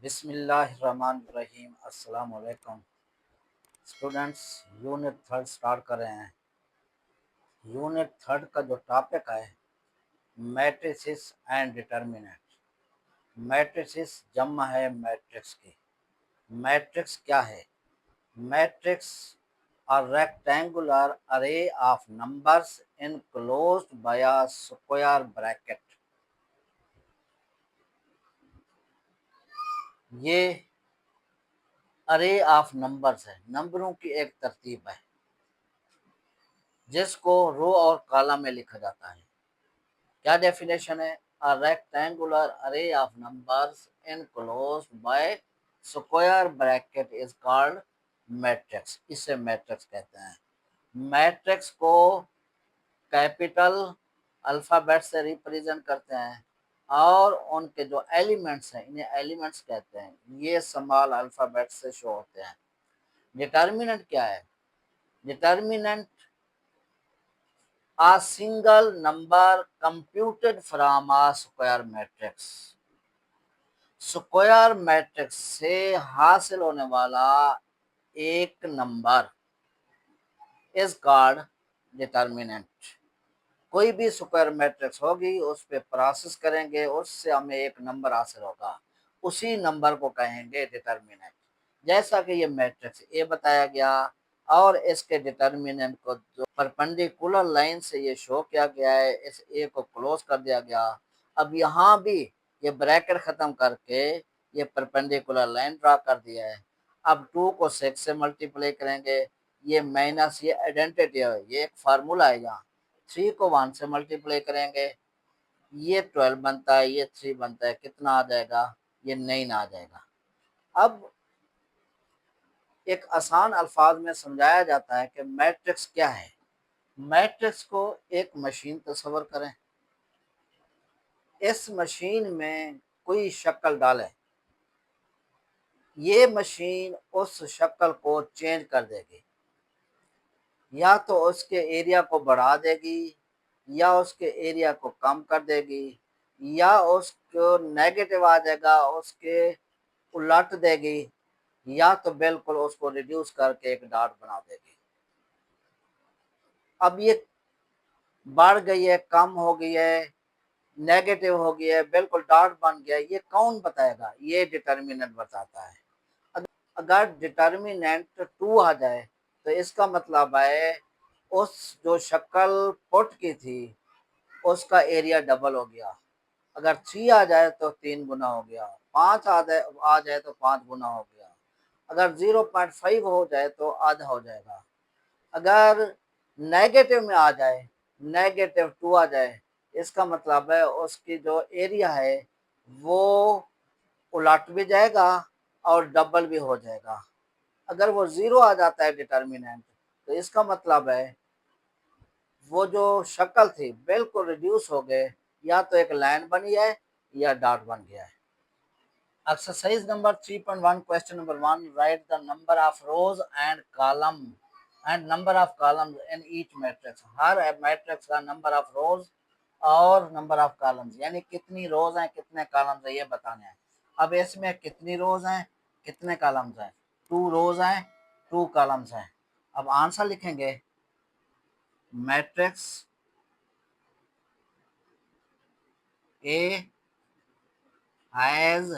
बिस्मिल्लाहिर्रहमानिर्रहीम। अस्सलाम वालेकुम स्टूडेंट्स। यूनिट थर्ड स्टार्ट कर रहे हैं। यूनिट थर्ड का जो टॉपिक है मैट्रिसेस एंड डिटर्मिनेंट। मैट्रिसेस जम्मा है मैट्रिक्स की। मैट्रिक्स क्या है? मैट्रिक्स आर रेक्टेंगुलर अरे of numbers enclosed by a square bracket। ये अरे ऑफ नंबर्स है, नंबरों की एक तरतीब है जिसको रो और कॉलम में लिखा जाता है। क्या डेफिनेशन है? अ रेक्टेंगुलर अरे of numbers enclosed bye square bracket is called matrix. इसे मैट्रिक्स कहते हैं। मैट्रिक्स को कैपिटल अल्फाबेट से रिप्रेजेंट करते हैं और उनके जो एलिमेंट्स हैं इन्हें एलिमेंट्स कहते हैं। ये स्मॉल अल्फाबेट से शो होते हैं। डिटर्मिनेंट क्या है? Determinant a single number computed from a square matrix। Square matrix से हासिल होने वाला एक नंबर इज कॉल्ड डिटर्मिनेंट। कोई भी स्क्वायर मैट्रिक्स होगी उस पे प्रोसेस करेंगे, उससे हमें एक नंबर हासिल होगा, उसी नंबर को कहेंगे डिटर्मिनेंट। जैसा कि ये मैट्रिक्स ए बताया गया और इसके डिटर्मिनेंट को जो परपेंडिकुलर लाइन से ये शो किया गया है, इस ए को क्लोज कर दिया गया। अब यहाँ भी ये ब्रैकेट खत्म करके ये परपेंडिकुलर लाइन ड्रा कर दिया है। अब 2 को 6 से मल्टीप्लाई करेंगे, ये माइनस ये आइडेंटिटी है, ये एक फार्मूला है। यहाँ 3 को 1 से मल्टीप्लाई करेंगे, ये 12 बनता है, ये 3 बनता है, कितना आ जाएगा? ये 9 आ जाएगा। अब एक आसान अल्फाज में समझाया जाता है कि मैट्रिक्स क्या है। मैट्रिक्स को एक मशीन तस्वर करें, इस मशीन में कोई शक्ल डालें, ये मशीन उस शक्ल को चेंज कर देगी, या तो उसके एरिया को बढ़ा देगी या उसके एरिया को कम कर देगी, या उसको नेगेटिव आ जाएगा उसके उलट देगी, या तो बिल्कुल उसको रिड्यूस करके एक डॉट बना देगी। अब ये बढ़ गई है, कम हो गई है, नेगेटिव हो गई है, बिल्कुल डॉट बन गया, ये कौन बताएगा? ये डिटर्मिनेंट बताता है। अगर डिटर्मिनेंट 2 आ जाए तो इसका मतलब है उस जो शक्ल पुट की थी उसका एरिया डबल हो गया। अगर 3 आ जाए तो 3 गुना हो गया, 5 आ जाए तो 5 गुना हो गया, अगर 0.5 हो जाए तो आधा हो जाएगा। अगर नेगेटिव में आ जाए, -2 आ जाए, इसका मतलब है उसकी जो एरिया है वो उलट भी जाएगा और डबल भी हो जाएगा। अगर वो 0 आ जाता है डिटर्मिनेंट, तो इसका मतलब है वो जो शक्ल थी बिल्कुल रिड्यूस हो गए, या तो एक लाइन बनी है या डॉट बन गया है। Exercise number 3.1 question number 1, right the number of rose and column and number of columns in each matrix. Her matrix का नंबर ऑफ रोज और नंबर ऑफ कॉलम्स, यानी कितनी रोज हैं कितने कॉलम्स हैं ये बताने हैं। अब इसमें कितनी रोज हैं कितने कॉलम्स हैं? 2 रोज हैं 2 कॉलम्स हैं। अब आंसर लिखेंगे, matrix A has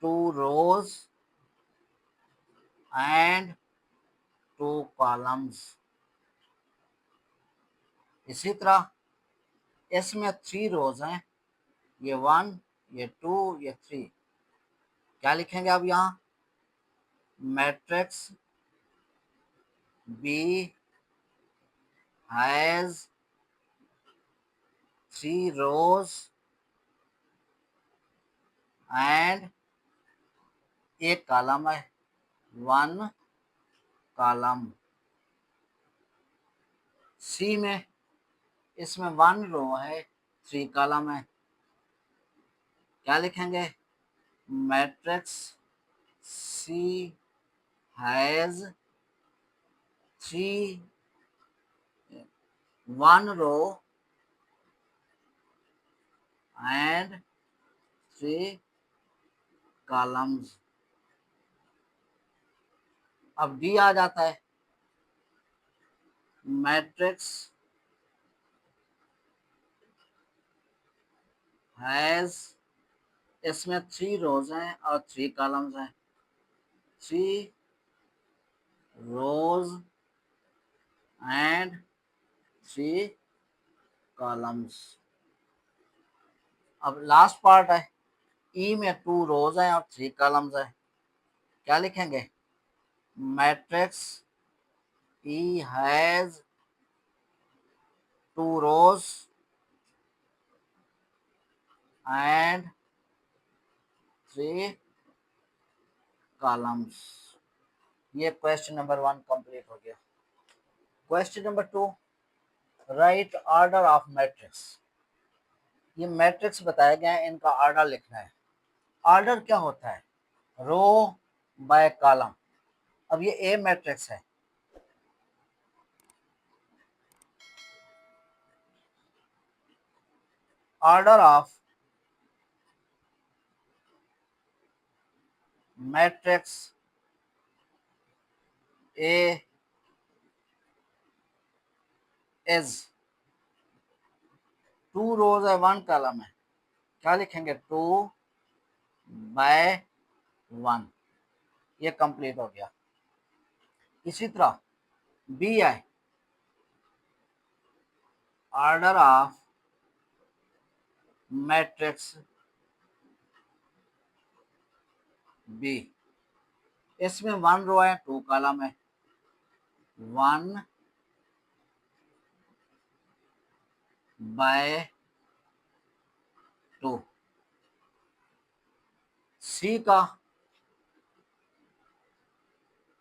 2 rows and 2 columns। इसी तरह इसमें 3 रोज हैं, ये 1 ये 2 ये 3। क्या लिखेंगे अब यहाँ? Matrix B has 3 rows and एक कॉलम है, 1 कॉलम। सी में इसमें 1 रो है 3 कॉलम है। क्या लिखेंगे? Matrix C has 3 1 row and 3 columns. अब डी आ जाता है, मैट्रिक्स हैज, इसमें 3 रोज हैं और 3 कॉलम्स हैं, 3 रोज एंड 3 कॉलम्स। अब लास्ट पार्ट है, ई में 2 रोज हैं और 3 कॉलम्स हैं, क्या लिखेंगे? Matrix E has 2 rows and 3 columns। ये क्वेश्चन नंबर 1 कंप्लीट हो गया। Question number 2, right order of matrix. ये मैट्रिक्स बताया गया है, इनका ऑर्डर लिखना है। ऑर्डर क्या होता है? रो बाय कॉलम। अब ये ए मैट्रिक्स है, order of matrix A is 2 रोज है 1 कॉलम है, क्या लिखेंगे? 2 बाय 1। ये कंप्लीट हो गया। इसी तरह बी है, ऑर्डर ऑफ मैट्रिक्स बी, इसमें 1 रो है 2 कॉलम है, 1 बाय 2। सी का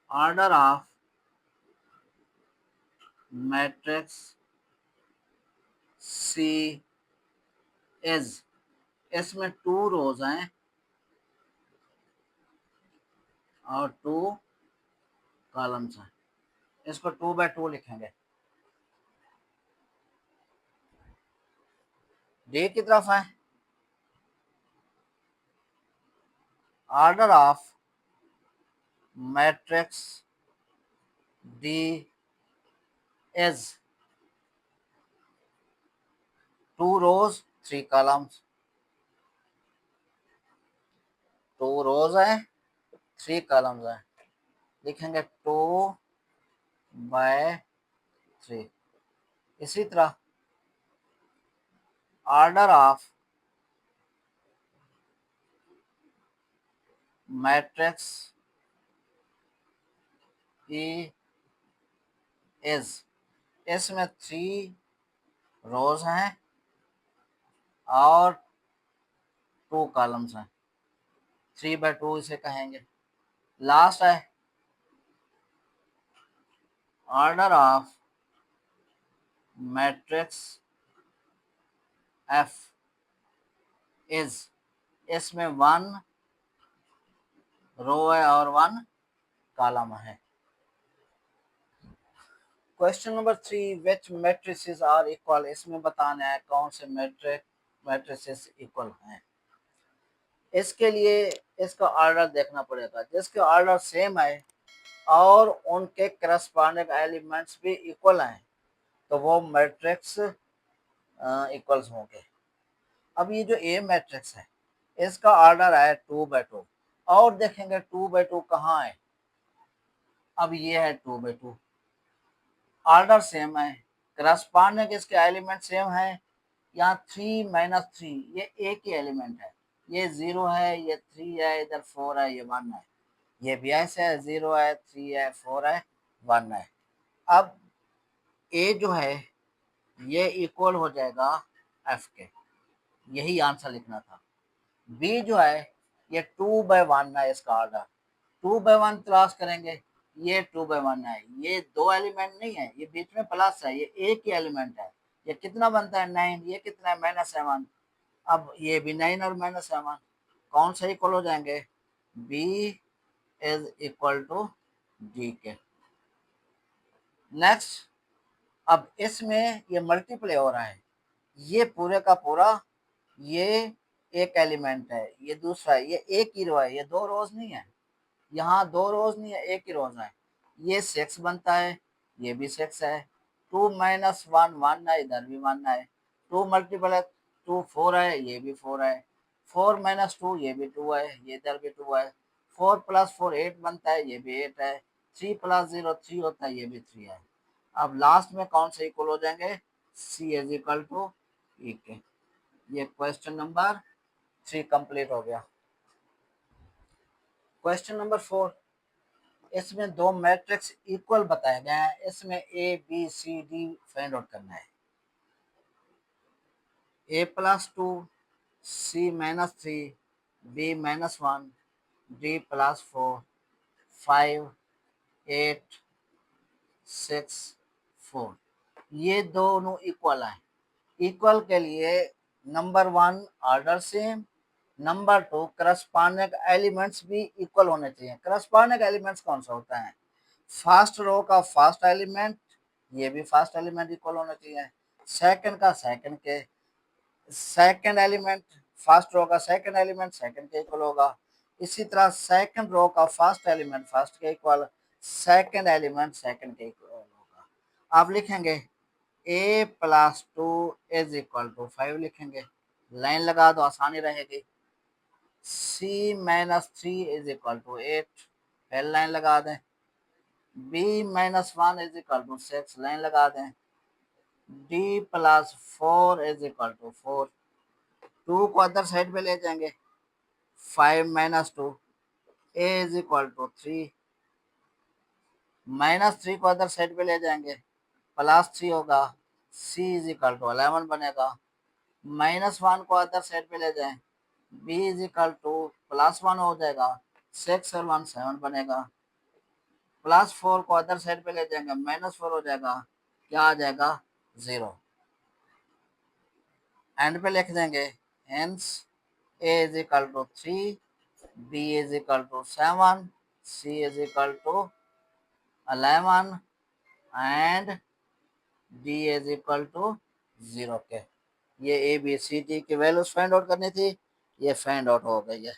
order of matrix C is, इसमें 2 रोज हैं और 2 कॉलम्स हैं, इसको 2 बाय 2 लिखेंगे। डी की तरफ है, order of matrix D is 2 rows 3 columns, 2 rows है 3 columns है, लिखेंगे 2 बाय 3। इसी तरह order of matrix E is, इसमें 3 रोज हैं और 2 कॉलम्स हैं, 3 बाय 2 इसे कहेंगे। लास्ट है, order of matrix F is, इसमें 1 रो है और 1 कॉलम है। Question number 3, which matrices are equal, इसमें बताना है कौन से मैट्रिसेस इक्वल हैं। इसके लिए इसका ऑर्डर देखना पड़ेगा, जिसके ऑर्डर सेम है और उनके करस्पॉन्डिंग एलिमेंट्स भी इक्वल हैं तो वो मैट्रिक्स इक्वल्स होंगे। अब ये जो ए मैट्रिक्स है इसका ऑर्डर है 2 बाय 2 और देखेंगे 2 बाय 2 कहाँ है। अब ये है 2 बाय 2, ऑर्डर सेम है, करस्पॉन्डिंग इसके एलिमेंट सेम है। यहाँ 3 माइनस 3 ये एक ही एलिमेंट है, ये 0 है, ये 3 है, इधर 4 है, ये 1 है, ये भी ऐसे है, 0 है, 3 है, 4 है, 1 है। अब ए जो है ये इक्वल हो जाएगा एफ के, यही आंसर लिखना था। बी जो है ये 2 बाय 1 है, इसका ऑर्डर 2 बाय 1 तलाश करेंगे, ये 2 बाय 1 है, ये 2 एलिमेंट नहीं है, ये बीच में प्लस है, ये एक ही एलिमेंट है, ये कितना बनता है 9, ये कितना है -7। अब ये भी 9 और -7 कौन सा इक्वल हो जाएंगे? B is equal to D के। नेक्स्ट, अब इसमें ये मल्टीप्लाई हो रहा है, ये पूरे का पूरा ये एक एलिमेंट है, ये दूसरा है, ये एक ही रो है, ये दो रोज नहीं है, यहाँ दो रोज नहीं है, एक ही रोज है। ये 6 बनता है, ये भी 6 है। 2 माइनस 1 1 है, इधर भी 1 है। 2 मल्टीपल है, 2 4 है, ये भी 4 है। 4 माइनस 2 ये भी 2 है, ये इधर भी 2 है। 4 प्लस 4 8 बनता है, ये भी 8 है। 3 प्लस 0 3 होता है, ये भी 3 है। अब लास्ट में कौन से इक्वल हो जाएंगे? सी इज इक्वल टू ई के। ये क्वेश्चन नंबर 3 कंप्लीट हो गया। क्वेश्चन नंबर 4, इसमें दो मैट्रिक्स इक्वल बताए गए हैं, इसमें A B C D find out करना है। A plus 2, C minus 3, B minus 1, D plus 4, 5 8 6 4, ये दोनों इक्वल हैं। इक्वल के लिए number 1 order same, number 2 corresponding elements भी इक्वल होने चाहिए। करस्पॉन्डिंग एलिमेंट्स कौन सा होता है? फर्स्ट रो का फर्स्ट एलिमेंट, ये भी फर्स्ट एलिमेंट इक्वल होना चाहिए। सेकंड का सेकंड के सेकंड एलिमेंट, फर्स्ट रो का सेकंड एलिमेंट सेकंड के इक्वल होगा। इसी तरह सेकंड रो का फर्स्ट एलिमेंट फर्स्ट के इक्वल, सेकंड एलिमेंट सेकंड के इक्वल होगा। आप लिखेंगे A plus 2 is equal to 5 लिखेंगे, लाइन लगा दो, आसानी रहेगी। C minus 3 is equal to 8, पहले लाइन लगा दें। B minus 1 is equal to 6, line लगा दें। D plus 4 is equal to 4, 2 को अदर साइड पे ले जाएंगे। 5 minus 2, A is equal to 3, minus 3 को अदर साइड पे ले जाएंगे, प्लस 3 होगा। सी इज इक्वल टू 11 बनेगा। माइनस 1 को अदर साइड पे ले जाएं, B is equal to plus 1 हो जाएगा। 6 और 1 7 बनेगा। प्लस 4 को अदर साइड पे ले जाएंगे, माइनस 4 हो जाएगा, क्या आ जाएगा? 0। एंड पे लिख देंगे hence A is equal to 3, B is equal to 7, C is equal to 11 and D is equal to 0 के। ये ए बी सी डी की वैल्यूज फाइंड आउट करनी थी, ये फाइंड आउट हो गई है।